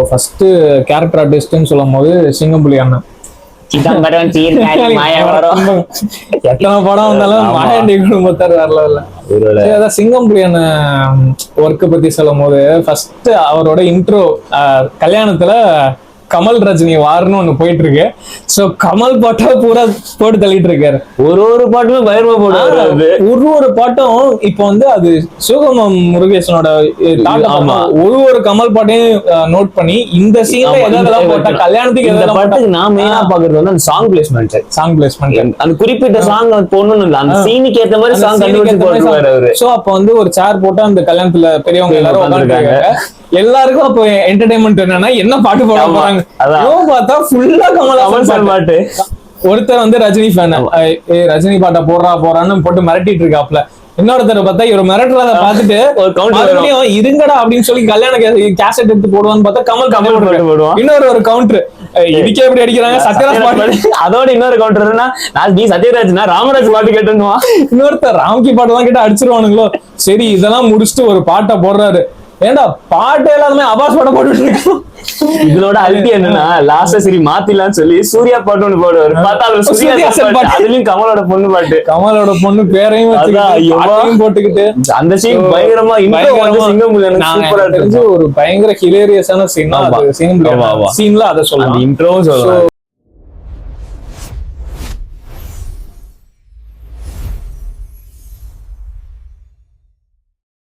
First character ஆர்டிஸ்ட்னு சொல்லும் போது சிங்கம்புலி அண்ணன். சிதம்பரம் மாயவரம் எத்தனை படம் வந்தாலும் மாயாண்டி குடும்பத்தார் வரல இல்ல. அதான் சிங்கம்புலி அண்ணன் ஒர்க்கை பத்தி சொல்லும் போது ஃபர்ஸ்ட் அவரோட இன்ட்ரோ கல்யாணத்துல கமல் ரஜினி வார்னு ஒண்ணு போயிட்டு இருக்கு. சோ கமல் பாட்டா பூரா போட்டு தள்ளிட்டு இருக்காரு. ஒரு பாட்டுமே பயமா போடுவாரு. ஒரு பாட்டும் இப்ப வந்து அது சிவகுமார் முருகேசனோட ஒரு கமல் பாட்டையும் நோட் பண்ணி இந்த சீன்ல எதெல்லாம் போட்டா கல்யாணத்துக்கு இந்த பாட்டுக்கு நான் மெயினா பாக்குறது வந்து அந்த சாங் பிளேஸ்மெண்ட் அந்த குறிப்பிட்ட சாங் போடணும் இல்ல, அந்த சீனுக்கு ஏத்த மாதிரி சாங் கண்டுபிடிச்சு போட்டுருவாரு அவரு. சோ அப்ப வந்து ஒரு சேர் போட்டு அந்த கல்யாணத்துல பெரியவங்க எல்லாரும் உட்காந்துருக்காங்க. எல்லாருக்கும் அப்போ என்டர்டைன்மெண்ட் என்னன்னா என்ன பாட்டு போட போறாங்க பார்த்தா ஃபுல்லா கமல்ஹாசன் பாட்டு. ஒருத்தர் வந்து ரஜினி ஃபேன், ரஜினி பாட்டை போறான்னு போட்டு மிரட்டிட்டு இருக்காப்ல. இன்னொருத்தர் பார்த்தா இவர் மிரட்டுறத பார்த்துட்டு இருங்கடா அப்படின்னு சொல்லி கல்யாண கேசட் எடுத்து போடுவான்னு பார்த்தா கமல் போடுவான். இன்னொரு கவுண்டர் இதுக்கே எப்படி அடிக்கிறாங்க சத்யராஜ் பாட்டு. அதோட இன்னொரு கவுண்டர்னா நீ சத்யராஜ்னா ராமராஜ் பாட்டு கேட்டுவான். இன்னொருத்தர் ராம்கி பாட்டு தான் கேட்டு அடிச்சிருவானுங்களோ. சரி இதெல்லாம் முடிச்சுட்டு ஒரு பாட்டை போடுறாரு. ஏண்டா பாட்டு எல்லாருமே அபாஸ் பாட்ட போட்டுட்டு இருக்கோம். இதோட அல்டி என்னன்னா லாஸ்ட் சரி மாத்திலான்னு சொல்லி சூர்யா பாட்டு ஒண்ணு போடுவாரு. பார்த்தா அதுலயும் கமலோட பொண்ணு பேரையும் போட்டுக்கிட்டு அந்த சீன் பயங்கரமா ஒரு பயங்கர ஹிலேரியஸான சீன்ல அதை சொல்லலாம். இன்ட்ரோவும் சொல்லலாம்.